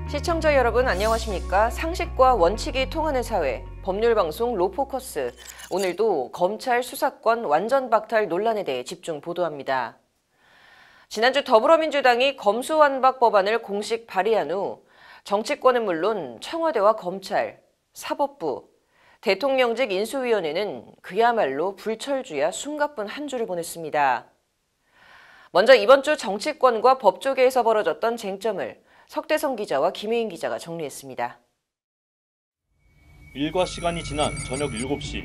시청자 여러분 안녕하십니까? 상식과 원칙이 통하는 사회, 법률방송 로포커스. 오늘도 검찰 수사권 완전 박탈 논란에 대해 집중 보도합니다. 지난주 더불어민주당이 검수완박 법안을 공식 발의한 후 정치권은 물론 청와대와 검찰, 사법부, 대통령직 인수위원회는 그야말로 불철주야 숨가쁜 한 주를 보냈습니다. 먼저 이번 주 정치권과 법조계에서 벌어졌던 쟁점을 석대성 기자와 김혜인 기자가 정리했습니다. 일과 시간이 지난 저녁 7시,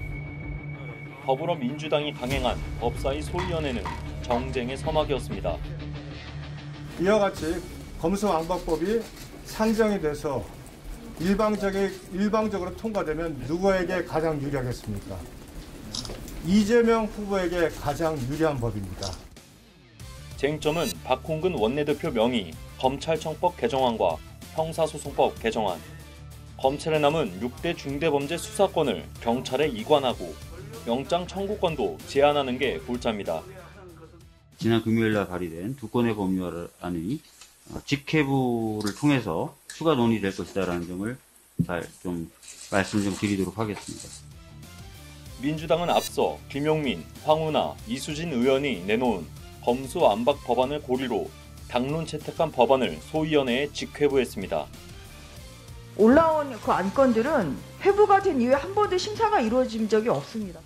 더불어민주당이 강행한 법사위 소위원회는 정쟁의 서막이었습니다. 이와 같이 검수완박법이 상정이 돼서 일방적으로 통과되면 누구에게 가장 유리하겠습니까? 이재명 후보에게 가장 유리한 법입니다. 쟁점은 박홍근 원내대표 명의 검찰청법 개정안과 형사소송법 개정안, 검찰에 남은 6대 중대범죄 수사권을 경찰에 이관하고 영장 청구권도 제한하는 게 골자입니다. 지난 금요일 날 발의된 두 건의 법률안이 직회부를 통해서 추가 논의될 것이다라는 점을 말씀 좀 드리도록 하겠습니다. 민주당은 앞서 김용민, 황운하, 이수진 의원이 내놓은 검수완박 법안을 고리로 당론 채택한 법안을 소위원회에 직회부했습니다. 올라온 그 안건들은 회부가 된 이후에 한 번도 심사가 이루어진 적이 없습니다.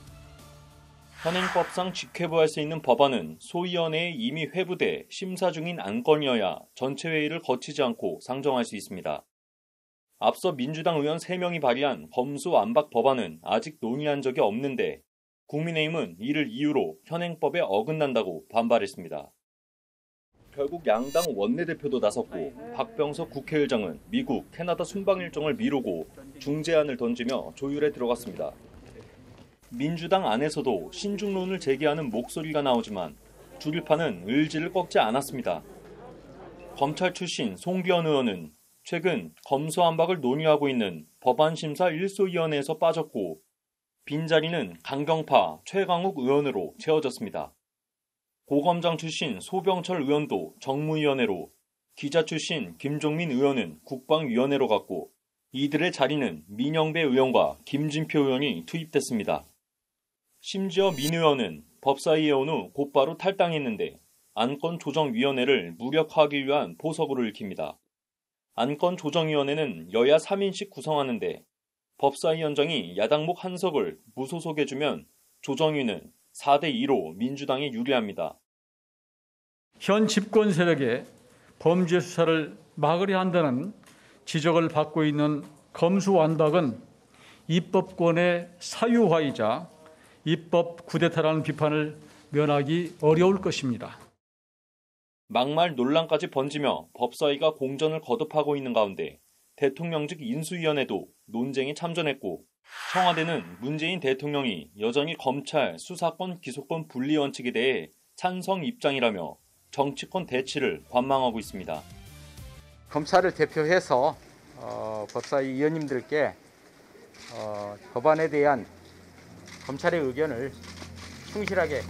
현행법상 직회부할 수 있는 법안은 소위원회에 이미 회부돼 심사 중인 안건이어야 전체 회의를 거치지 않고 상정할 수 있습니다. 앞서 민주당 의원 3명이 발의한 검수완박 법안은 아직 논의한 적이 없는데 국민의힘은 이를 이유로 현행법에 어긋난다고 반발했습니다. 결국 양당 원내대표도 나섰고 박병석 국회의장은 미국, 캐나다 순방 일정을 미루고 중재안을 던지며 조율에 들어갔습니다. 민주당 안에서도 신중론을 제기하는 목소리가 나오지만 주류파는 의지를 꺾지 않았습니다. 검찰 출신 송기현 의원은 최근 검수완박을 논의하고 있는 법안심사 1소위원회에서 빠졌고 빈자리는 강경파 최강욱 의원으로 채워졌습니다. 고검장 출신 소병철 의원도 정무위원회로, 기자 출신 김종민 의원은 국방위원회로 갔고 이들의 자리는 민영배 의원과 김진표 의원이 투입됐습니다. 심지어 민 의원은 법사위에 온 후 곧바로 탈당했는데 안건조정위원회를 무력화하기 위한 포석으로 읽힙니다. 안건조정위원회는 여야 3인씩 구성하는데 법사위원장이 야당목 한석을 무소속해주면 조정위는 4대2로 민주당이 유리합니다. 현 집권 세력의 범죄 수사를 막으려 한다는 지적을 받고 있는 검수완박은 입법권의 사유화이자 입법 쿠데타라는 비판을 면하기 어려울 것입니다. 막말 논란까지 번지며 법사위가 공전을 거듭하고 있는 가운데 대통령직 인수위원회도 논쟁에 참전했고 청와대는 문재인 대통령이 여전히 검찰 수사권 기소권 분리 원칙에 대해 찬성 입장이라며 정치권 대치를 관망하고 있습니다. 검찰을 대표해서 법사위 위원님들께 법안에 대한 검찰의 의견을 충실하게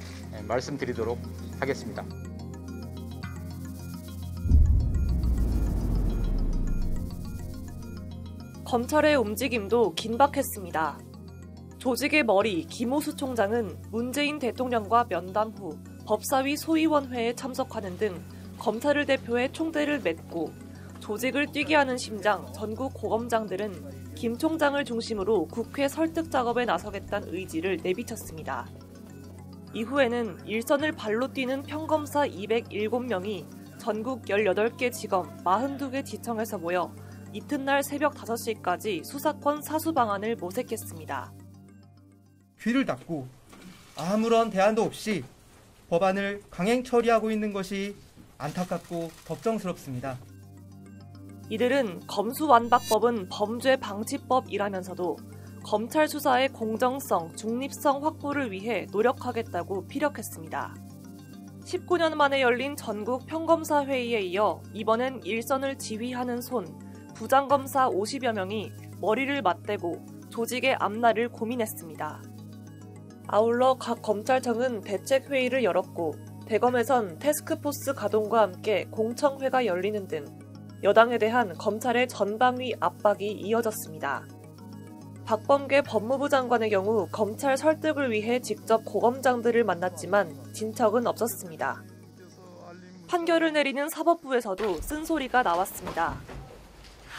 말씀드리도록 하겠습니다. 검찰의 움직임도 긴박했습니다. 조직의 머리 김호수 총장은 문재인 대통령과 면담 후 법사위 소위원회에 참석하는 등 검찰을 대표해 총대를 맺고 조직을 뛰게 하는 심장 전국 고검장들은 김 총장을 중심으로 국회 설득 작업에 나서겠다는 의지를 내비쳤습니다. 이후에는 일선을 발로 뛰는 평검사 207명이 전국 18개 지검 42개 지청에서 모여 이튿날 새벽 5시까지 수사권 사수 방안을 모색했습니다. 귀를 닫고 아무런 대안도 없이 법안을 강행 처리하고 있는 것이 안타깝고 걱정스럽습니다. 이들은 검수완박법은 범죄방지법이라면서도 검찰 수사의 공정성, 중립성 확보를 위해 노력하겠다고 피력했습니다. 19년 만에 열린 전국 평검사 회의에 이어 이번엔 일선을 지휘하는 손, 부장검사 50여 명이 머리를 맞대고 조직의 앞날을 고민했습니다. 아울러 각 검찰청은 대책회의를 열었고 대검에선 태스크포스 가동과 함께 공청회가 열리는 등 여당에 대한 검찰의 전방위 압박이 이어졌습니다. 박범계 법무부 장관의 경우 검찰 설득을 위해 직접 고검장들을 만났지만 진척은 없었습니다. 판결을 내리는 사법부에서도 쓴소리가 나왔습니다.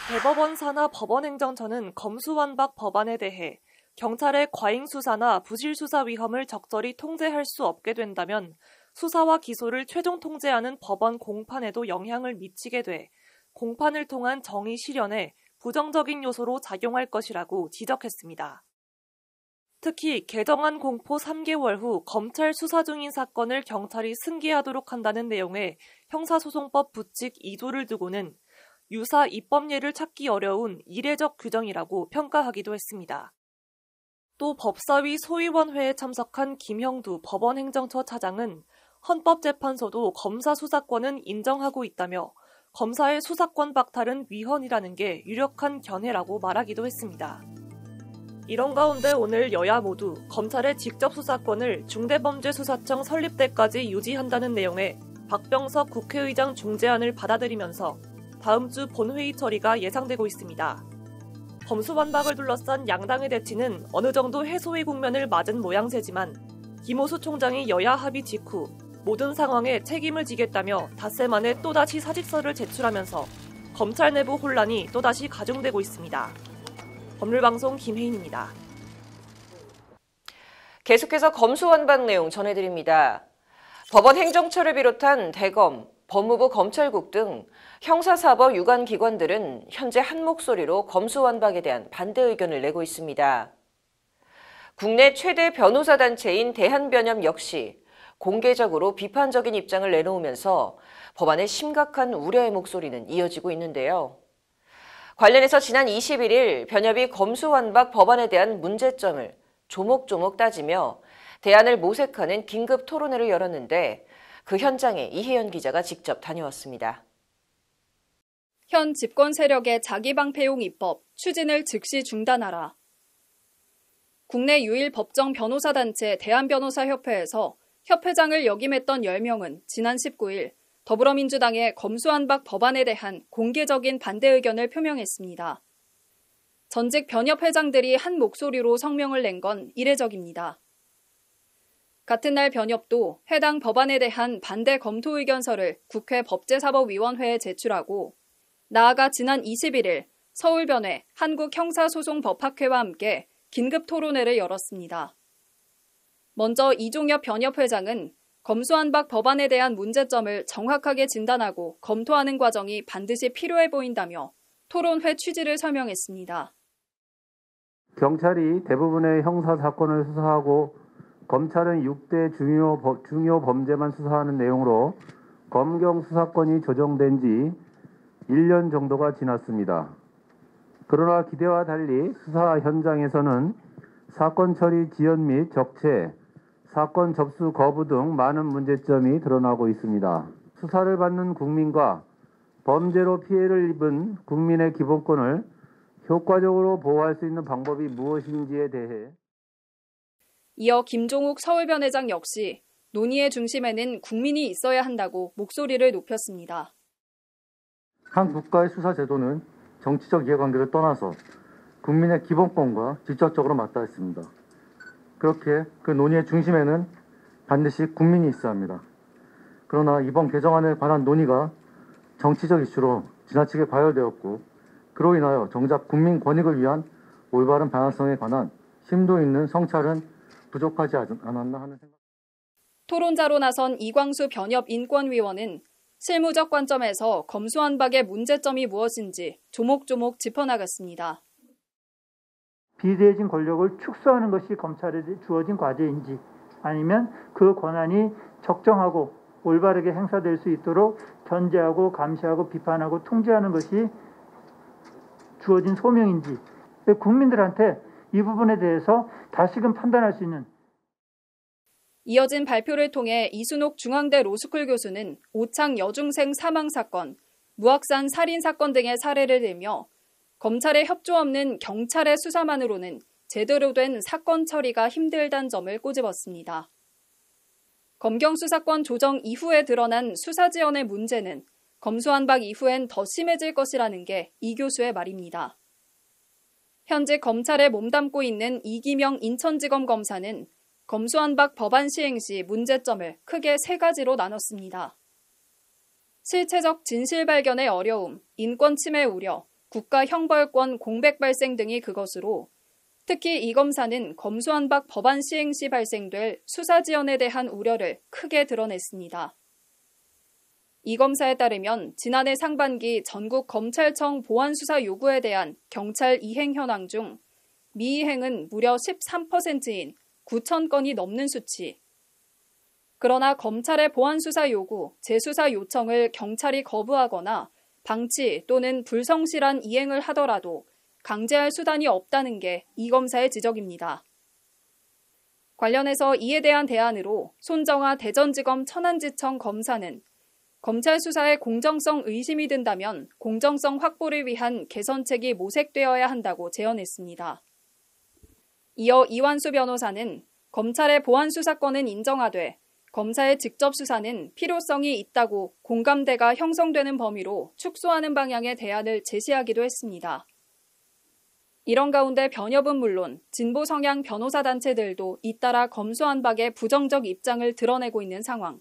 대법원 산하 법원행정처는 검수완박 법안에 대해 경찰의 과잉 수사나 부실 수사 위험을 적절히 통제할 수 없게 된다면 수사와 기소를 최종 통제하는 법원 공판에도 영향을 미치게 돼 공판을 통한 정의 실현에 부정적인 요소로 작용할 것이라고 지적했습니다. 특히 개정안 공포 3개월 후 검찰 수사 중인 사건을 경찰이 승계하도록 한다는 내용의 형사소송법 부칙 2조를 두고는 유사 입법례를 찾기 어려운 이례적 규정이라고 평가하기도 했습니다. 또 법사위 소위원회에 참석한 김형두 법원행정처 차장은 헌법재판소도 검사 수사권은 인정하고 있다며 검사의 수사권 박탈은 위헌이라는 게 유력한 견해라고 말하기도 했습니다. 이런 가운데 오늘 여야 모두 검찰의 직접 수사권을 중대범죄수사청 설립 때까지 유지한다는 내용의 박병석 국회의장 중재안을 받아들이면서 다음 주 본회의 처리가 예상되고 있습니다. 검수완박을 둘러싼 양당의 대치는 어느 정도 해소의 국면을 맞은 모양새지만 김호수 총장이 여야 합의 직후 모든 상황에 책임을 지겠다며 닷새 만에 또다시 사직서를 제출하면서 검찰 내부 혼란이 또다시 가중되고 있습니다. 법률방송 김혜인입니다. 계속해서 검수완박 내용 전해드립니다. 법원 행정처를 비롯한 대검, 법무부 검찰국 등 형사사법 유관기관들은 현재 한 목소리로 검수완박에 대한 반대 의견을 내고 있습니다. 국내 최대 변호사 단체인 대한변협 역시 공개적으로 비판적인 입장을 내놓으면서 법안에 심각한 우려의 목소리는 이어지고 있는데요. 관련해서 지난 21일 변협이 검수완박 법안에 대한 문제점을 조목조목 따지며 대안을 모색하는 긴급 토론회를 열었는데 그 현장에 이혜연 기자가 직접 다녀왔습니다. 현 집권 세력의 자기방패용 입법 추진을 즉시 중단하라. 국내 유일 법정 변호사 단체 대한변호사협회에서 협회장을 역임했던 10명은 지난 19일 더불어민주당의 검수완박 법안에 대한 공개적인 반대 의견을 표명했습니다. 전직 변협회장들이 한 목소리로 성명을 낸 건 이례적입니다. 같은 날 변협도 해당 법안에 대한 반대 검토 의견서를 국회 법제사법위원회에 제출하고 나아가 지난 21일 서울변회 한국형사소송법학회와 함께 긴급 토론회를 열었습니다. 먼저 이종엽 변협회장은 검수완박 법안에 대한 문제점을 정확하게 진단하고 검토하는 과정이 반드시 필요해 보인다며 토론회 취지를 설명했습니다. 경찰이 대부분의 형사사건을 수사하고 검찰은 6대 중요 범죄만 수사하는 내용으로 검경 수사권이 조정된 지 1년 정도가 지났습니다. 그러나 기대와 달리 수사 현장에서는 사건 처리 지연 및 적체, 사건 접수 거부 등 많은 문제점이 드러나고 있습니다. 수사를 받는 국민과 범죄로 피해를 입은 국민의 기본권을 효과적으로 보호할 수 있는 방법이 무엇인지에 대해 이어 김종욱 서울변회장 역시 논의의 중심에는 국민이 있어야 한다고 목소리를 높였습니다. 한 국가의 수사 제도는 정치적 이해관계를 떠나서 국민의 기본권과 직접적으로 맞닿아 있습니다. 그렇게 그 논의의 중심에는 반드시 국민이 있어야 합니다. 그러나 이번 개정안에 관한 논의가 정치적 이슈로 지나치게 과열되었고 그로 인하여 정작 국민 권익을 위한 올바른 방향성에 관한 심도 있는 성찰은 부족하지 않았나 하는 생각. 토론자로 나선 이광수 변협 인권위원은 실무적 관점에서 검수완박의 문제점이 무엇인지 조목조목 짚어나갔습니다. 비대해진 권력을 축소하는 것이 검찰에 주어진 과제인지 아니면 그 권한이 적정하고 올바르게 행사될 수 있도록 견제하고 감시하고 비판하고 통제하는 것이 주어진 소명인지 국민들한테 이 부분에 대해서 다시금 판단할 수 있는. 이어진 발표를 통해 이순옥 중앙대 로스쿨 교수는 오창 여중생 사망 사건, 무학산 살인 사건 등의 사례를 들며 검찰의 협조 없는 경찰의 수사만으로는 제대로 된 사건 처리가 힘들다는 점을 꼬집었습니다. 검경 수사권 조정 이후에 드러난 수사 지연의 문제는 검수완박 이후엔 더 심해질 것이라는 게 이 교수의 말입니다. 현재 검찰에 몸담고 있는 이기명 인천지검 검사는 검수완박 법안 시행 시 문제점을 크게 3가지로 나눴습니다. 실체적 진실 발견의 어려움, 인권 침해 우려, 국가 형벌권 공백 발생 등이 그것으로 특히 이 검사는 검수완박 법안 시행 시 발생될 수사 지연에 대한 우려를 크게 드러냈습니다. 이 검사에 따르면 지난해 상반기 전국 검찰청 보안수사 요구에 대한 경찰 이행 현황 중 미이행은 무려 13%인 9,000건이 넘는 수치. 그러나 검찰의 보안수사 요구, 재수사 요청을 경찰이 거부하거나 방치 또는 불성실한 이행을 하더라도 강제할 수단이 없다는 게 이 검사의 지적입니다. 관련해서 이에 대한 대안으로 손정아 대전지검 천안지청 검사는 검찰 수사에 공정성 의심이 든다면 공정성 확보를 위한 개선책이 모색되어야 한다고 제언했습니다. 이어 이완수 변호사는 검찰의 보안수사권은 인정하되 검사의 직접 수사는 필요성이 있다고 공감대가 형성되는 범위로 축소하는 방향의 대안을 제시하기도 했습니다. 이런 가운데 변협은 물론 진보 성향 변호사 단체들도 잇따라 검수완박의 부정적 입장을 드러내고 있는 상황.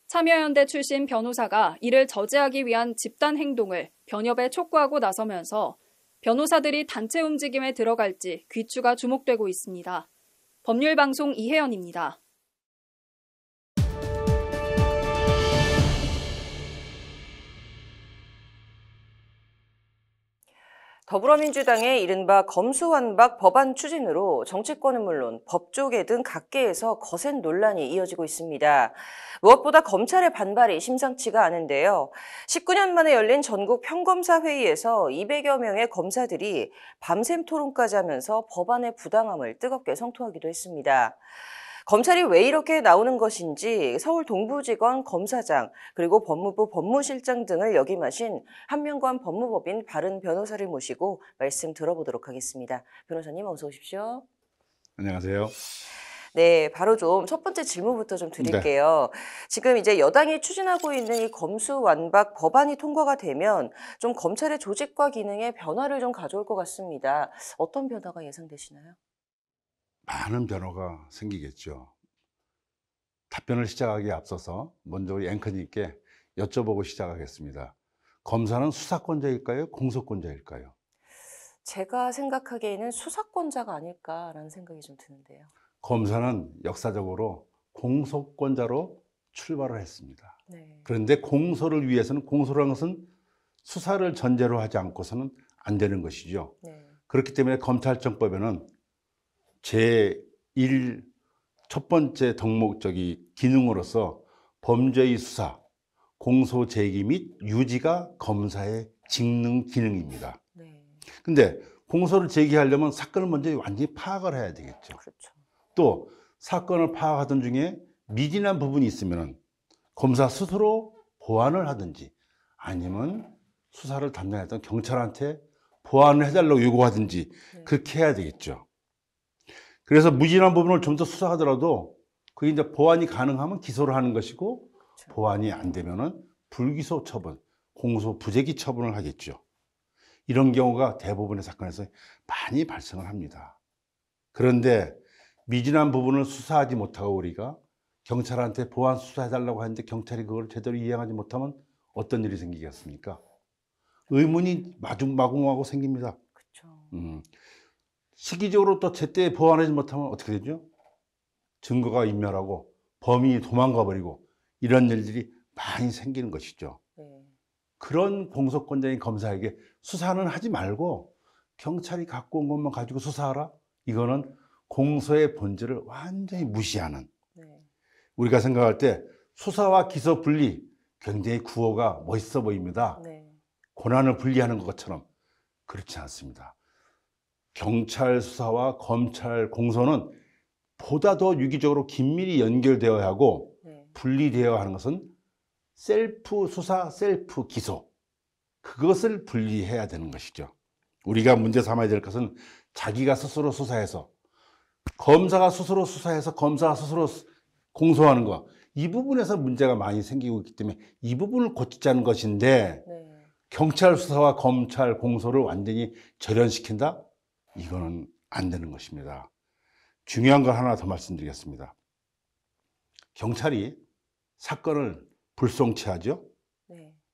참여연대 출신 변호사가 이를 저지하기 위한 집단 행동을 변협에 촉구하고 나서면서 변호사들이 단체 움직임에 들어갈지 귀추가 주목되고 있습니다. 법률방송 이혜연입니다. 더불어민주당의 이른바 검수완박 법안 추진으로 정치권은 물론 법조계 등 각계에서 거센 논란이 이어지고 있습니다. 무엇보다 검찰의 반발이 심상치가 않은데요. 19년 만에 열린 전국 평검사 회의에서 200여 명의 검사들이 밤샘 토론까지 하면서 법안의 부당함을 뜨겁게 성토하기도 했습니다. 검찰이 왜 이렇게 나오는 것인지 서울 동부지검 검사장 그리고 법무부 법무실장 등을 역임하신 한명관 법무법인 바른 변호사를 모시고 말씀 들어보도록 하겠습니다. 변호사님 어서 오십시오. 안녕하세요. 네, 바로 좀 첫 번째 질문부터 좀 드릴게요. 네. 지금 이제 여당이 추진하고 있는 이 검수완박 법안이 통과가 되면 좀 검찰의 조직과 기능에 변화를 좀 가져올 것 같습니다. 어떤 변화가 예상되시나요? 많은 변화가 생기겠죠. 답변을 시작하기에 앞서서 먼저 우리 앵커님께 여쭤보고 시작하겠습니다. 검사는 수사권자일까요? 공소권자일까요? 제가 생각하기에는 수사권자가 아닐까라는 생각이 좀 드는데요. 검사는 역사적으로 공소권자로 출발을 했습니다. 네. 그런데 공소를 위해서는 공소라는 것은 수사를 전제로 하지 않고서는 안 되는 것이죠. 네. 그렇기 때문에 검찰청법에는 제1 첫 번째 덕목 기능으로서 범죄의 수사, 공소 제기 및 유지가 검사의 직능 기능입니다. 근데 공소를 제기하려면 사건을 먼저 완전히 파악을 해야 되겠죠. 그렇죠. 또 사건을 파악하던 중에 미진한 부분이 있으면 검사 스스로 보완을 하든지 아니면 수사를 담당했던 경찰한테 보완을 해달라고 요구하든지 그렇게 해야 되겠죠. 그래서 무진한 부분을 좀 더 수사하더라도 그게 이제 보완이 가능하면 기소를 하는 것이고 보완이 안 되면은 불기소 처분, 공소 부재기 처분을 하겠죠. 이런 경우가 대부분의 사건에서 많이 발생을 합니다. 그런데 미진한 부분을 수사하지 못하고 우리가 경찰한테 보완 수사해달라고 하는데 경찰이 그걸 제대로 이행하지 못하면 어떤 일이 생기겠습니까? 의문이 마구마구 생깁니다. 그렇죠. 시기적으로 또 제때 보완하지 못하면 어떻게 되죠? 증거가 인멸하고 범인이 도망가 버리고 이런 일들이 많이 생기는 것이죠. 그런 공소권자인 검사에게 수사는 하지 말고 경찰이 갖고 온 것만 가지고 수사하라? 이거는 공소의 본질을 완전히 무시하는, 우리가 생각할 때 수사와 기소 분리 굉장히 구호가 멋있어 보입니다. 고난을 분리하는 것처럼 그렇지 않습니다. 경찰 수사와 검찰 공소는 보다 더 유기적으로 긴밀히 연결되어야 하고 분리되어야 하는 것은 셀프 수사, 셀프 기소, 그것을 분리해야 되는 것이죠. 우리가 문제 삼아야 될 것은 자기가 스스로 수사해서 검사가 스스로 수사해서 검사가 스스로 공소하는 거, 이 부분에서 문제가 많이 생기고 있기 때문에 이 부분을 고치자는 것인데 경찰 수사와 검찰 공소를 완전히 절연시킨다? 이거는 안 되는 것입니다. 중요한 걸 하나 더 말씀드리겠습니다. 경찰이 사건을 불송치하죠?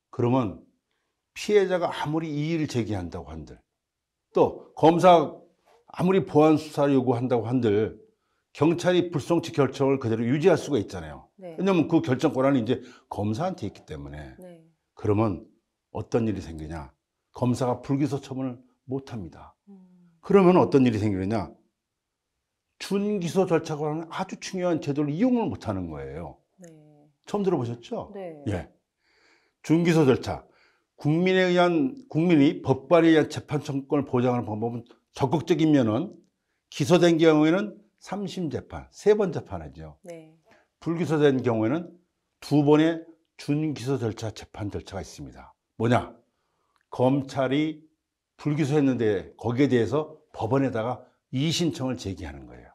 그러면 피해자가 아무리 이의를 제기한다고 한들, 또 검사 아무리 보안 수사를 요구한다고 한들 경찰이 불송치 결정을 그대로 유지할 수가 있잖아요. 왜냐하면 그 결정 권한이 이제 검사한테 있기 때문에. 그러면 어떤 일이 생기냐? 검사가 불기소 처분을 못합니다. 그러면 어떤 일이 생기느냐? 준기소 절차가 하는 아주 중요한 제도를 이용을 못하는 거예요. 처음 들어보셨죠? 예. 준기소 절차. 국민이 법관에 의한 재판 청구권을 보장하는 방법은 적극적이면은 기소된 경우에는 3심 재판, 3번 재판하죠. 불기소된 경우에는 2번의 준기소 절차, 재판 절차가 있습니다. 뭐냐? 검찰이 불기소했는데 거기에 대해서 법원에다가 이의신청을 제기하는 거예요.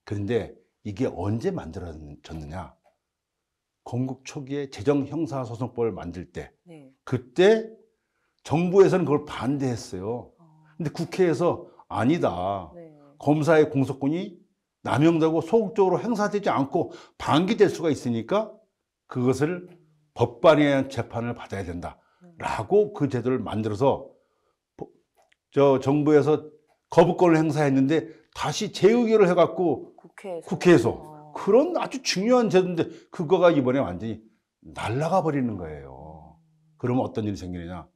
그런데 이게 언제 만들어졌느냐? 건국 초기에 재정형사소송법을 만들 때 그때 정부에서는 그걸 반대했어요. 근데 국회에서 아니다. 검사의 공소권이 남용되고 소극적으로 행사되지 않고 방기될 수가 있으니까 그것을 법관에 의한 재판을 받아야 된다라고 그 제도를 만들어서 정부에서 거부권을 행사했는데 다시 재의결을 해갖고 국회에서 그런 아주 중요한 제도인데 그거가 이번에 완전히 날아가 버리는 거예요. 그러면 어떤 일이 생기느냐?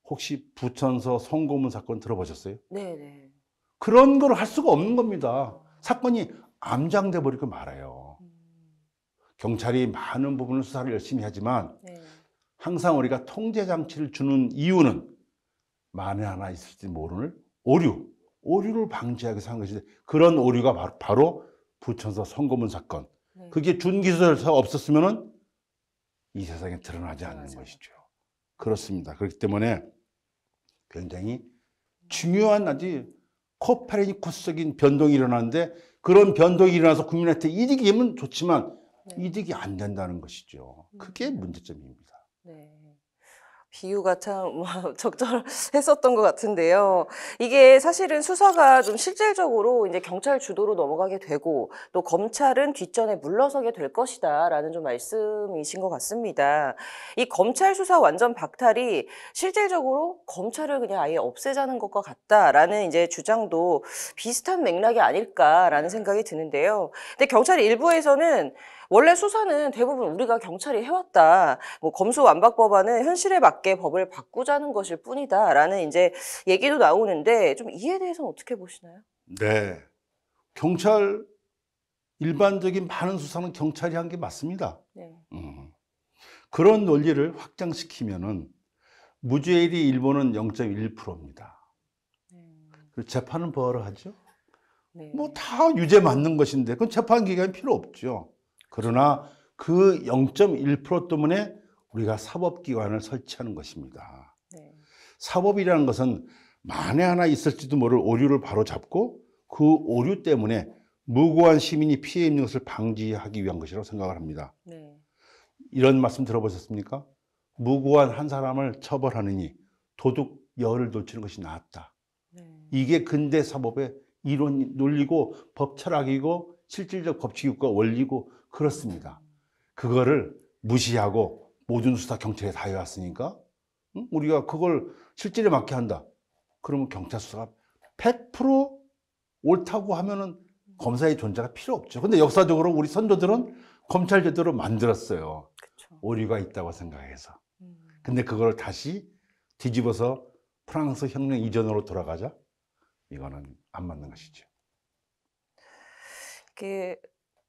혹시 부천서 성고문 사건 들어보셨어요? 그런 걸 할 수가 없는 겁니다. 사건이 암장돼 버리고 말아요. 경찰이 많은 부분을 수사를 열심히 하지만 항상 우리가 통제 장치를 주는 이유는 만에 하나 있을지 모르는 오류를 방지하기 위해서 한 것인데 그런 오류가 바로 부천서 성고문 사건. 그게 준기소 절차가 없었으면은 이 세상에 드러나지 않는 것이죠. 그렇습니다. 그렇기 때문에 굉장히 중요한 아주 코페르니쿠스적인 변동이 일어나는데 그런 변동이 일어나서 국민한테 이득이 되면 좋지만 이득이 안 된다는 것이죠. 그게 문제점입니다. 비유가 참 적절했었던 것 같은데요. 이게 사실은 수사가 좀 실질적으로 이제 경찰 주도로 넘어가게 되고 또 검찰은 뒷전에 물러서게 될 것이다라는 좀 말씀이신 것 같습니다. 이 검찰 수사 완전 박탈이 실질적으로 검찰을 그냥 아예 없애자는 것과 같다라는 이제 주장도 비슷한 맥락이 아닐까라는 생각이 드는데요. 근데 경찰 일부에서는 원래 수사는 대부분 우리가 경찰이 해왔다. 뭐 검수완박법안은 현실에 맞게 법을 바꾸자는 것일 뿐이다라는 이제 얘기도 나오는데 좀 이에 대해서는 어떻게 보시나요? 네, 경찰 일반적인 많은 수사는 경찰이 한 게 맞습니다. 그런 논리를 확장시키면은 무죄율이 일본은 0.1%입니다. 그리고 재판은 뭐하러 하죠? 뭐 다 유죄 맞는 것인데 그건 재판 기간이 필요 없죠. 그러나 그 0.1% 때문에 우리가 사법기관을 설치하는 것입니다. 사법이라는 것은 만에 하나 있을지도 모를 오류를 바로잡고 그 오류 때문에 무고한 시민이 피해 입는 것을 방지하기 위한 것이라고 생각을 합니다. 이런 말씀 들어보셨습니까? 무고한 한 사람을 처벌하느니 도둑 열을 놓치는 것이 낫다. 이게 근대 사법의 이론 논리고 법 철학이고 실질적 법칙과 원리고 그렇습니다. 그거를 무시하고 모든 수사 경찰에 다 해왔으니까 우리가 그걸 실질에 맞게 한다. 그러면 경찰 수사가 100% 옳다고 하면은 검사의 존재가 필요 없죠. 근데 역사적으로 우리 선조들은 검찰 제도를 만들었어요. 오류가 있다고 생각해서. 근데 그걸 다시 뒤집어서 프랑스 혁명 이전으로 돌아가자? 이거는 안 맞는 것이죠.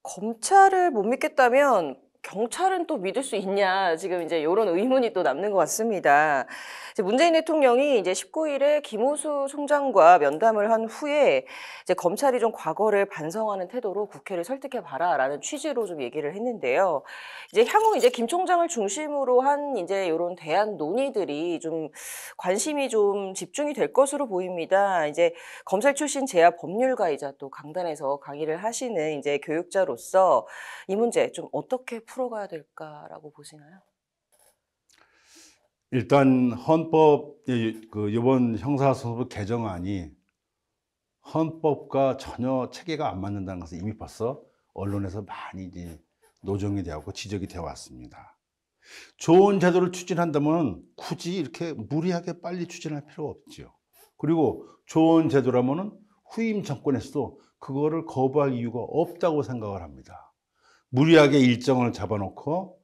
검찰을 못 믿겠다면 경찰은 또 믿을 수 있냐, 지금 이제 이런 의문이 또 남는 것 같습니다. 이제 문재인 대통령이 이제 19일에 김호수 총장과 면담을 한 후에 이제 검찰이 좀 과거를 반성하는 태도로 국회를 설득해봐라라는 취지로 좀 얘기를 했는데요. 이제 향후 이제 김 총장을 중심으로 한 이제 이런 대안 논의들이 좀 관심이 좀 집중이 될 것으로 보입니다. 이제 검찰 출신 재야 법률가이자 또 강단에서 강의를 하시는 이제 교육자로서 이 문제 좀 어떻게 풀어가야 될까라고 보시나요? 일단 헌법 이번 형사소송법 개정안이 헌법과 전혀 체계가 안 맞는다는 것을 이미 벌써 언론에서 많이 이제 노정이 되었고 지적이 되어 왔습니다. 좋은 제도를 추진한다면 굳이 이렇게 무리하게 빨리 추진할 필요가 없죠. 그리고 좋은 제도라면은 후임 정권에서도 그거를 거부할 이유가 없다고 생각을 합니다. 무리하게 일정을 잡아놓고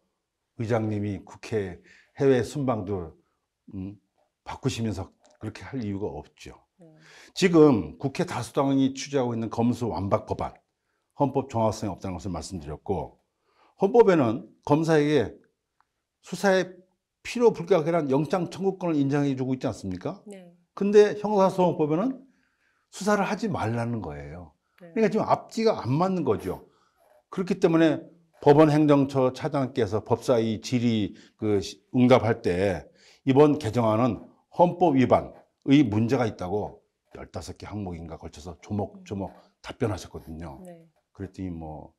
의장님이 국회 해외 순방도 바꾸시면서 그렇게 할 이유가 없죠. 지금 국회 다수당이 취재하고 있는 검수 완박 법안, 헌법 정확성이 없다는 것을 말씀드렸고, 헌법에는 검사에게 수사에 필요 불가결한 영장 청구권을 인정해 주고 있지 않습니까? 네. 근데 형사소송법에는 수사를 하지 말라는 거예요. 그러니까 지금 앞뒤가 안 맞는 거죠. 그렇기 때문에 법원행정처 차장께서 법사위 질의 응답할 때 이번 개정안은 헌법 위반의 문제가 있다고 15개 항목인가 걸쳐서 조목조목 답변하셨거든요. 네. 그랬더니 뭐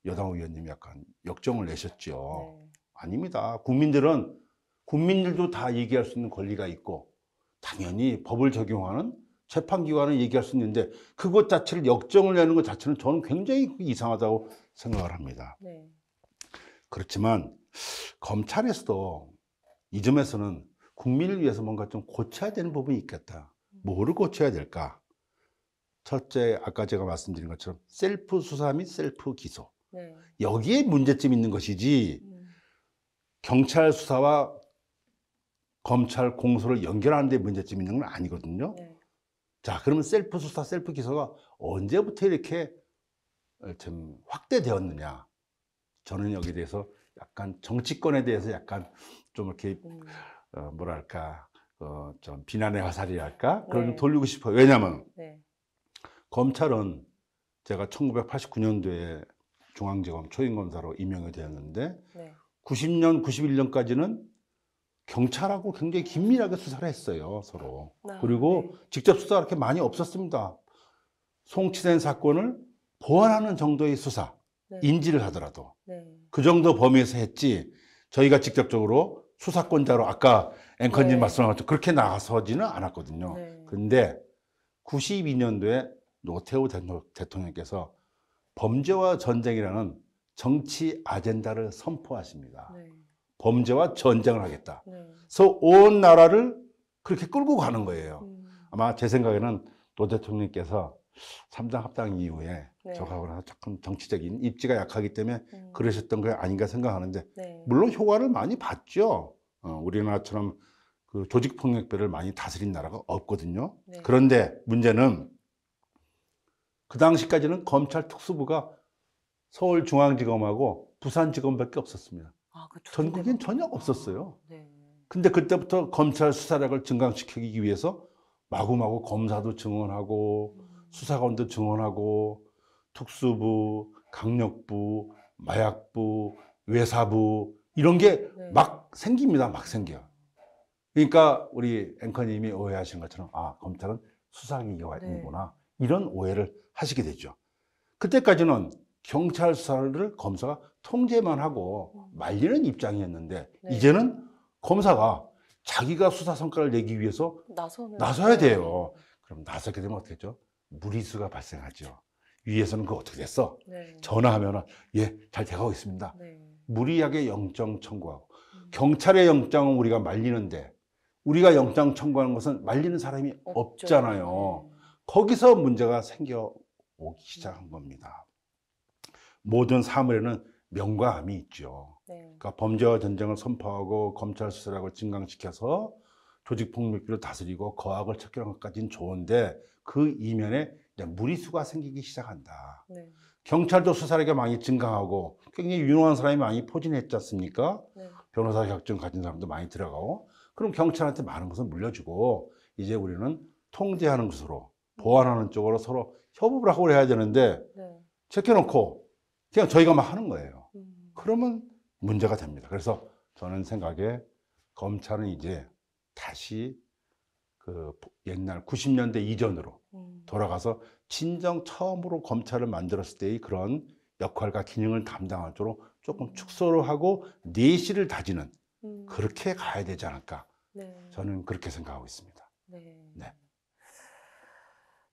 여당 의원님이 약간 역정을 내셨죠. 네. 아닙니다. 국민들도 다 얘기할 수 있는 권리가 있고 당연히 법을 적용하는 재판기관은 얘기할 수 있는데 그것 자체를 역정을 내는 것 자체는 저는 굉장히 이상하다고 생각을 합니다. 네. 그렇지만 검찰에서도 이 점에서는 국민을 위해서 뭔가 좀 고쳐야 되는 부분이 있겠다. 뭐를 고쳐야 될까? 첫째, 아까 제가 말씀드린 것처럼 셀프 수사 및 셀프 기소. 네. 여기에 문제점이 있는 것이지 경찰 수사와 검찰 공소를 연결하는 데 문제점이 있는 건 아니거든요. 네. 자, 그러면 셀프 수사, 셀프 기소가 언제부터 이렇게 좀 확대되었느냐? 저는 여기에 대해서 약간 정치권에 대해서 약간 좀 이렇게 뭐랄까 좀 비난의 화살이랄까 그걸 좀 돌리고 싶어요. 왜냐하면 검찰은 제가 1989년도에 중앙지검 초임검사로 임명이 되었는데 90년, 91년까지는 경찰하고 굉장히 긴밀하게 수사를 했어요, 서로. 그리고 직접 수사가 그렇게 많이 없었습니다. 송치된 사건을 보완하는 정도의 수사, 인지를 하더라도 그 정도 범위에서 했지 저희가 직접적으로 수사권자로 아까 앵커님 말씀하신 것처럼 그렇게 나서지는 않았거든요. 그런데 92년도에 노태우 대통령께서 범죄와 전쟁이라는 정치 아젠다를 선포하십니다. 범죄와 전쟁을 하겠다. 그래서 온 나라를 그렇게 끌고 가는 거예요. 아마 제 생각에는 노 대통령께서 3당 합당 이후에 저하고 나서 조금 정치적인 입지가 약하기 때문에 그러셨던 게 아닌가 생각하는데 물론 효과를 많이 봤죠. 우리나라처럼 그 조직폭력배를 많이 다스린 나라가 없거든요. 그런데 문제는 그 당시까지는 검찰 특수부가 서울중앙지검하고 부산지검밖에 없었습니다. 전국엔 전혀 없었어요. 근데 그때부터 검찰 수사력을 증강시키기 위해서 마구마구 검사도 증원하고 수사관도 증원하고 특수부, 강력부, 마약부, 외사부 이런 게 막 생깁니다. 막 생겨요. 그러니까 우리 앵커님이 오해하신 것처럼 아, 검찰은 수사기관이 있는구나. 이런 오해를 하시게 되죠. 그때까지는 경찰 수사를 검사가 통제만 하고 말리는 입장이었는데 이제는 검사가 자기가 수사 성과를 내기 위해서 나서야 돼요. 그럼 나서게 되면 어떻게 되죠? 무리수가 발생하죠. 위에서는 그거 어떻게 됐어? 전화하면 예, 잘 돼가고 있습니다. 무리하게 영장 청구하고 경찰의 영장은 우리가 말리는데 우리가 영장 청구하는 것은 말리는 사람이 없잖아요. 거기서 문제가 생겨오기 시작한 겁니다. 모든 사물에는 명과 암이 있죠. 그러니까 범죄와 전쟁을 선포하고 검찰 수사력을 증강시켜서 조직폭력비를 다스리고 거악을 척결한 것까지는 좋은데 그 이면에 무리수가 생기기 시작한다. 경찰도 수사력이 많이 증강하고 굉장히 유능한 사람이 많이 포진했지 않습니까? 변호사 자격증 가진 사람도 많이 들어가고 그럼 경찰한테 많은 것을 물려주고 이제 우리는 통제하는 것으로 보완하는 쪽으로 서로 협업을 하고 해야 되는데 제껴놓고 그냥 저희가 막 하는 거예요. 그러면 문제가 됩니다. 그래서 저는 생각에 검찰은 이제 다시 그 옛날 90년대 이전으로 돌아가서 진정 처음으로 검찰을 만들었을 때의 그런 역할과 기능을 담당하도록 조금 축소를 하고 내실을 다지는 그렇게 가야 되지 않을까. 네. 저는 그렇게 생각하고 있습니다. 네. 네.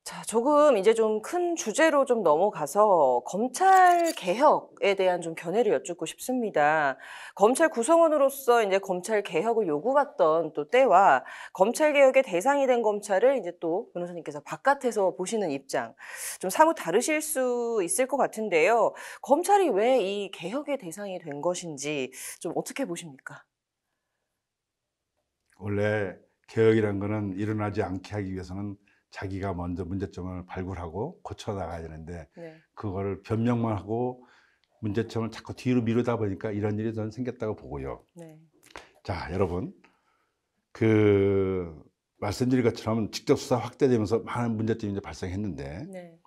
자, 조금 이제 좀 큰 주제로 좀 넘어가서 검찰 개혁에 대한 좀 견해를 여쭙고 싶습니다. 검찰 구성원으로서 이제 검찰 개혁을 요구받던 또 때와 검찰 개혁의 대상이 된 검찰을 이제 또 변호사님께서 바깥에서 보시는 입장 좀 사뭇 다르실 수 있을 것 같은데요. 검찰이 왜 이 개혁의 대상이 된 것인지 좀 어떻게 보십니까? 원래 개혁이란 거는 일어나지 않게 하기 위해서는 자기가 먼저 문제점을 발굴하고 고쳐나가야 되는데 네. 그거를 변명만 하고 문제점을 자꾸 뒤로 미루다 보니까 이런 일이 저는 생겼다고 보고요. 네. 자, 여러분, 말씀드린 것처럼 직접 수사 확대되면서 많은 문제점이 이제 발생했는데 네.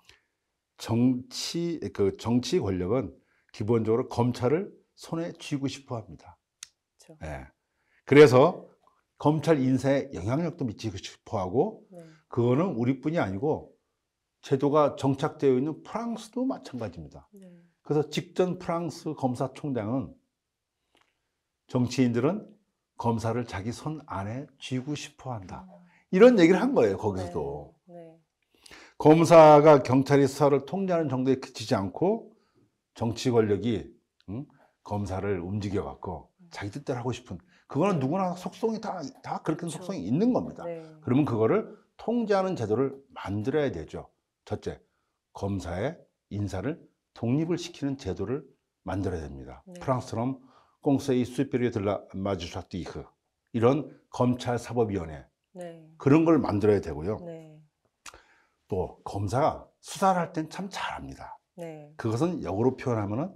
정치 권력은 기본적으로 검찰을 손에 쥐고 싶어 합니다. 그렇죠. 예. 그래서 검찰 인사에 영향력도 미치고 싶어 하고, 네. 그거는 우리뿐이 아니고 제도가 정착되어 있는 프랑스도 마찬가지입니다. 네. 그래서 직전 프랑스 검사총장은 정치인들은 검사를 자기 손 안에 쥐고 싶어 한다. 이런 얘기를 한 거예요, 거기서도. 네. 네. 검사가 경찰이 수사를 통제하는 정도에 그치지 않고 정치 권력이 검사를 움직여갖고 자기 뜻대로 하고 싶은, 그거는 누구나 속성이 다 그렇게 그렇죠. 속성이 있는 겁니다. 네. 그러면 그거를 통제하는 제도를 만들어야 되죠. 첫째, 검사의 인사를 독립을 시키는 제도를 만들어야 됩니다. 네. 프랑스처럼 꽁세이 수페리에 들라 마주샤티흐 이런 검찰사법위원회, 네. 그런 걸 만들어야 되고요. 네. 또 검사가 수사를 할 땐 참 잘합니다. 네. 그것은 역으로 표현하면은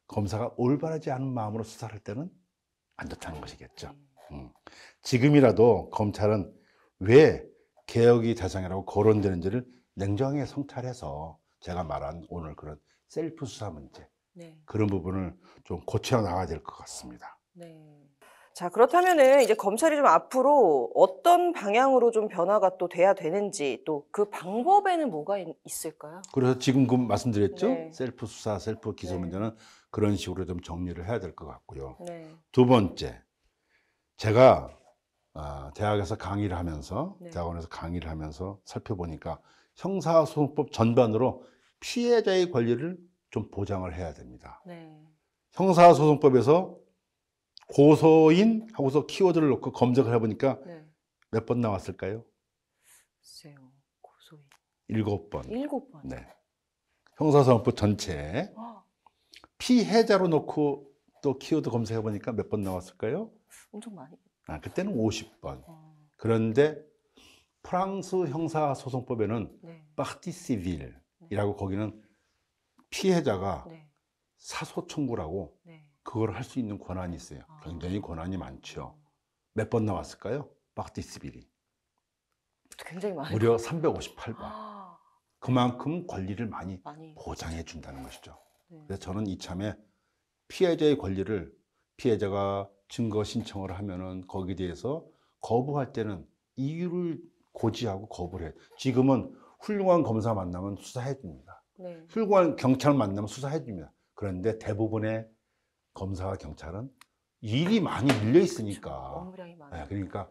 검사가 올바르지 않은 마음으로 수사를 할 때는 안 좋다는 것이겠죠. 지금이라도 검찰은 왜 개혁이 대상이라고 거론되는지를 냉정하게 성찰해서 제가 말한 오늘 그런 셀프 수사 문제, 네. 그런 부분을 좀 고쳐 나가야 될 것 같습니다. 네. 자, 그렇다면은 이제 검찰이 좀 앞으로 어떤 방향으로 좀 변화가 또 돼야 되는지, 또 그 방법에는 뭐가 있을까요? 그래서 지금 그 말씀드렸죠. 네. 셀프 수사, 셀프 기소 네. 문제는 그런 식으로 좀 정리를 해야 될 것 같고요. 네. 두 번째, 제가 대학에서 강의를 하면서, 네. 대학원에서 강의를 하면서 살펴보니까 형사소송법 전반으로 피해자의 권리를 좀 보장을 해야 됩니다. 네. 형사소송법에서 고소인 하고서 키워드를 놓고 검색을 해보니까 네. 몇 번 나왔을까요? 글쎄요. 고소인. 7번. 7번. 네. 형사소송법 전체에 피해자로 놓고 또 키워드 검색해보니까 몇 번 나왔을까요? 엄청 많이. 그때는 50번. 그런데 프랑스 형사소송법에는 네. 파티 시빌이라고 거기는 피해자가 네. 사소 청구를 하고 네. 그걸 할 수 있는 권한이 있어요. 굉장히 권한이 많죠. 몇 번 나왔을까요? 파티 시빌이. 굉장히 많아요. 무려 358번. 그만큼 권리를 많이 많이. 보장해 준다는 것이죠. 네. 그래서 저는 이참에 피해자의 권리를, 피해자가 증거 신청을 하면은 거기에 대해서 거부할 때는 이유를 고지하고 거부를 해요. 지금은 훌륭한 검사 만나면 수사해 줍니다. 네. 훌륭한 경찰 만나면 수사해 줍니다. 그런데 대부분의 검사와 경찰은 일이 많이 밀려 있으니까. 업무량이 많아요. 네, 그러니까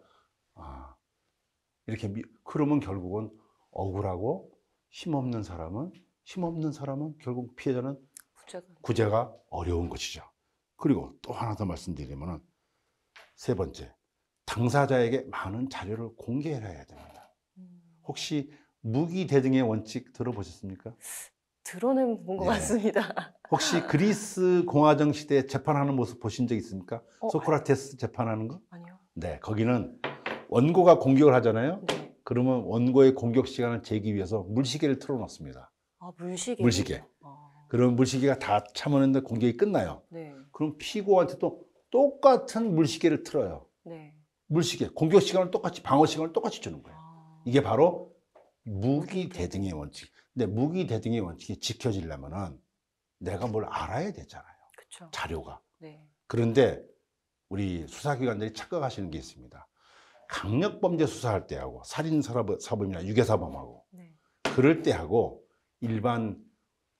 이렇게 그러면 결국은 억울하고 힘없는 사람은 결국 피해자는 구제가 어려운 것이죠. 그리고 또 하나 더 말씀드리면은 세 번째, 당사자에게 많은 자료를 공개해야 됩니다. 혹시 무기 대등의 원칙 들어보셨습니까? 들어는 본 것 네. 같습니다. 혹시 그리스 공화정 시대에 재판하는 모습 보신 적 있습니까? 소크라테스 재판하는 거? 아니요. 네, 거기는 원고가 공격을 하잖아요. 네. 그러면 원고의 공격 시간을 재기 위해서 물시계를 틀어놓습니다. 아, 물시계. 물시계. 그럼 물시계가 다 참았는데 공격이 끝나요. 네. 그럼 피고한테 또 똑같은 물시계를 틀어요. 네. 물시계. 공격 시간을 똑같이, 방어 시간을 똑같이 주는 거예요. 이게 바로 무기 대등의 원칙. 근데 무기 대등의 원칙이 지켜지려면은 내가 뭘 알아야 되잖아요. 그쵸. 자료가. 네. 그런데 우리 수사기관들이 착각하시는 게 있습니다. 강력범죄 수사할 때하고 살인사범이나 유괴사범하고 네. 그럴 때하고 일반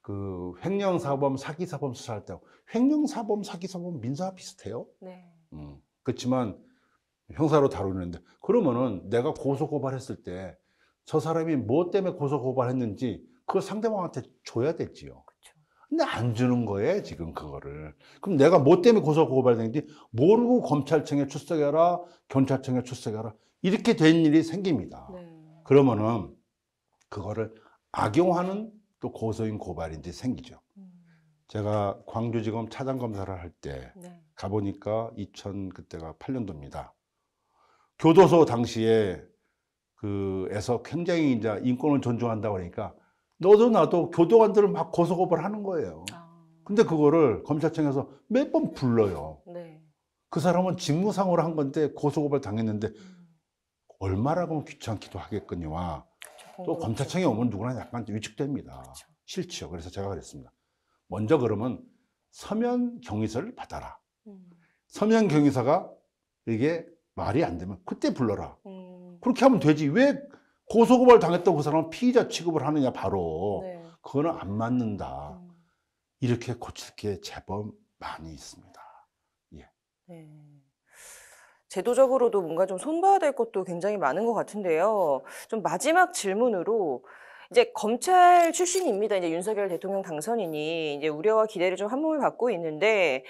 그 횡령사범, 사기사범 수사할 때 횡령사범, 사기사범 민사와 비슷해요. 네. 그렇지만 형사로 다루는데 그러면은 내가 고소고발했을 때 저 사람이 뭐 때문에 고소고발했는지 그걸 상대방한테 줘야 되지요. 근데 안 주는 거예요, 지금 그거를. 그럼 내가 뭐 때문에 고소고발했는지 모르고 검찰청에 출석해라, 경찰청에 출석해라. 이렇게 된 일이 생깁니다. 그러면은 그거를 악용하는 또 고소인 고발인지 생기죠. 제가 광주지검 차장검사를 할 때 가보니까 그때가 8년도입니다. 교도소 당시에 에서 굉장히 이제 인권을 존중한다고 그러니까 너도 나도 교도관들을 막 고소고발하는 거예요. 근데 그거를 검찰청에서 몇 번 불러요. 그 사람은 직무상으로 한 건데 고소고발 당했는데 얼마나 그럼 귀찮기도 하겠거니와 또 검찰청에 오면 누구나 약간 위축됩니다. 싫죠. 그래서 제가 그랬습니다. 먼저 그러면 서면 경위서를 받아라. 서면 경위서가 이게 말이 안 되면 그때 불러라. 그렇게 하면 되지. 왜 고소고발 당했다고 그 사람은 피의자 취급을 하느냐 바로. 그거는 안 맞는다. 이렇게 고칠 게 제법 많이 있습니다. 예. 제도적으로도 뭔가 좀 손봐야 될 것도 굉장히 많은 것 같은데요. 좀 마지막 질문으로 이제 검찰 출신입니다. 이제 윤석열 대통령 당선인이 이제 우려와 기대를 좀 한몸에 받고 있는데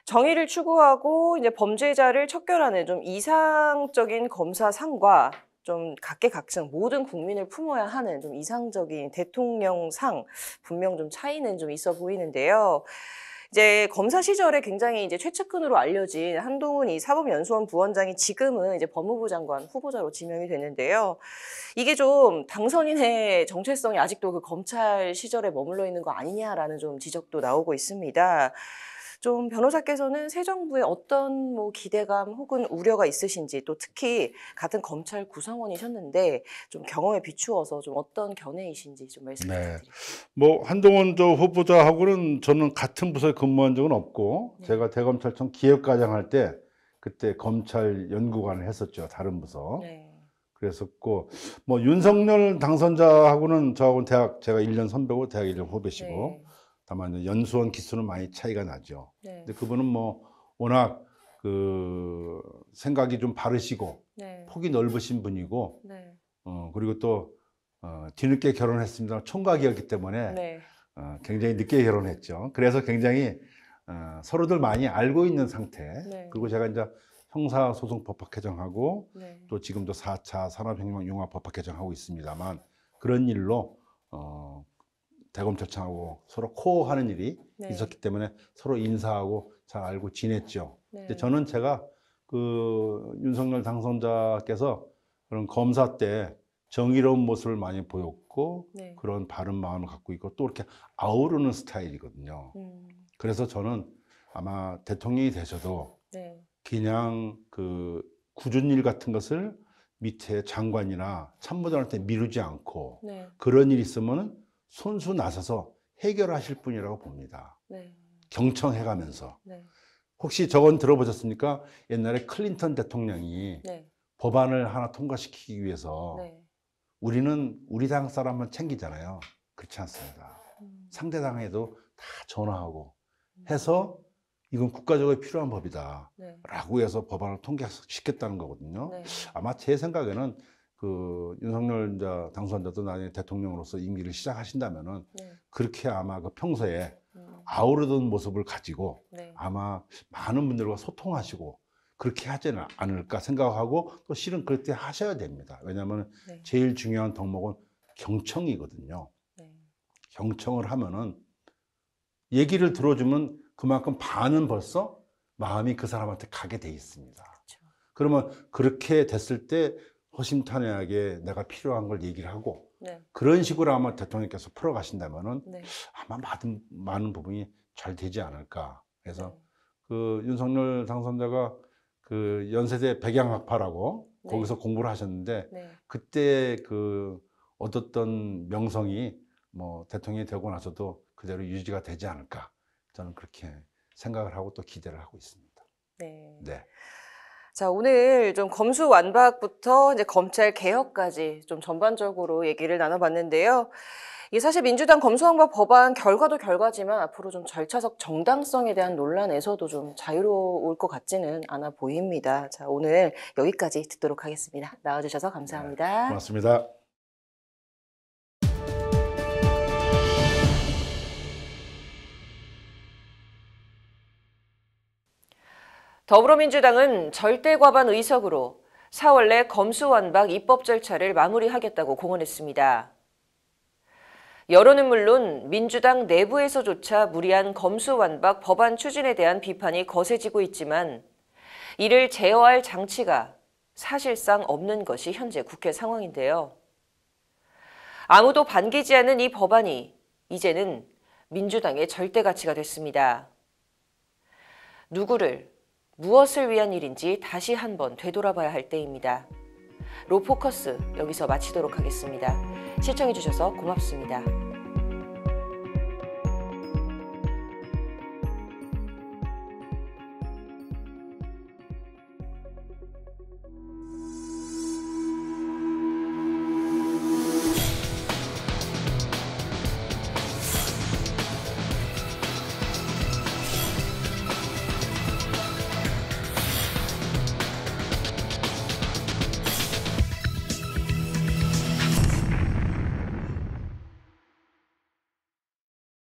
정의를 추구하고 이제 범죄자를 척결하는 좀 이상적인 검사상과 좀 각계각층 모든 국민을 품어야 하는 좀 이상적인 대통령상 분명 좀 차이는 좀 있어 보이는데요. 이제 검사 시절에 굉장히 이제 최측근으로 알려진 한동훈 이 사법연수원 부원장이 지금은 이제 법무부 장관 후보자로 지명이 됐는데요. 이게 좀 당선인의 정체성이 아직도 그 검찰 시절에 머물러 있는 거 아니냐라는 좀 지적도 나오고 있습니다. 좀 변호사께서는 새 정부에 어떤 뭐 기대감 혹은 우려가 있으신지 또 특히 같은 검찰 구성원이셨는데 좀 경험에 비추어서 좀 어떤 견해이신지 좀 말씀 부탁드립니다. 뭐 한동훈 후보자하고는 저는 같은 부서에 근무한 적은 없고 제가 대검찰청 기획과장 할 때 그때 검찰 연구관을 했었죠. 다른 부서. 그랬었고 뭐 윤석열 당선자하고는 저하고는 제가 1년 선배고 대학 1년 후배시고 다만 연수원 기수는 많이 차이가 나죠. 근데 그분은 뭐 워낙 그 생각이 좀 바르시고 폭이 넓으신 분이고 그리고 또 뒤늦게 결혼했습니다. 총각이었기 때문에 굉장히 늦게 결혼했죠. 그래서 굉장히 서로들 많이 알고 있는 상태. 그리고 제가 이제 형사소송법학 개정하고 또 지금도 4차 산업혁명융합법학 개정하고 있습니다만 그런 일로 대검찰청하고 서로 코어하는 일이 있었기 때문에 서로 인사하고 잘 알고 지냈죠. 근데 저는 제가 그 윤석열 당선자께서 그런 검사 때 정의로운 모습을 많이 보였고 그런 바른 마음을 갖고 있고 또 이렇게 아우르는 스타일이거든요. 그래서 저는 아마 대통령이 되셔도 그냥 그 굳은 일 같은 것을 밑에 장관이나 참모들한테 미루지 않고 그런 일이 있으면 손수 나서서 해결하실 분이라고 봅니다. 경청해가면서. 혹시 저건 들어보셨습니까? 옛날에 클린턴 대통령이 법안을 하나 통과시키기 위해서 우리는 우리 당 사람만 챙기잖아요. 그렇지 않습니다. 상대 당에도 다 전화하고 해서 이건 국가적으로 필요한 법이다 라고 해서 법안을 통과시켰다는 거거든요. 아마 제 생각에는 그 윤석열 당선자도 나중에 대통령으로서 임기를 시작하신다면은 그렇게 아마 그 평소에 아우르던 모습을 가지고 아마 많은 분들과 소통하시고 그렇게 하지 않을까 생각하고 또 실은 그렇게 하셔야 됩니다. 왜냐하면 제일 중요한 덕목은 경청이거든요. 경청을 하면은 얘기를 들어주면 그만큼 반은 벌써 마음이 그 사람한테 가게 돼 있습니다. 그러면 그렇게 됐을 때 허심탄회하게 내가 필요한 걸 얘기를 하고 그런 식으로 아마 대통령께서 풀어가신다면은 아마 많은 부분이 잘 되지 않을까. 그래서 그 윤석열 당선자가 그 연세대 백양학파라고 거기서 공부를 하셨는데 그때 그 얻었던 명성이 뭐 대통령이 되고 나서도 그대로 유지가 되지 않을까. 저는 그렇게 생각을 하고 또 기대를 하고 있습니다. 자, 오늘 좀 검수완박부터 이제 검찰 개혁까지 좀 전반적으로 얘기를 나눠봤는데요. 이 사실 민주당 검수완박 법안 결과도 결과지만 앞으로 좀 절차적 정당성에 대한 논란에서도 좀 자유로울 것 같지는 않아 보입니다. 자, 오늘 여기까지 듣도록 하겠습니다. 나와주셔서 감사합니다. 고맙습니다. 더불어민주당은 절대 과반 의석으로 4월 내 검수완박 입법 절차를 마무리하겠다고 공언했습니다. 여론은 물론 민주당 내부에서조차 무리한 검수완박 법안 추진에 대한 비판이 거세지고 있지만 이를 제어할 장치가 사실상 없는 것이 현재 국회 상황인데요. 아무도 반기지 않는 이 법안이 이제는 민주당의 절대 가치가 됐습니다. 누구를, 무엇을 위한 일인지 다시 한번 되돌아봐야 할 때입니다. 로포커스 여기서 마치도록 하겠습니다. 시청해주셔서 고맙습니다.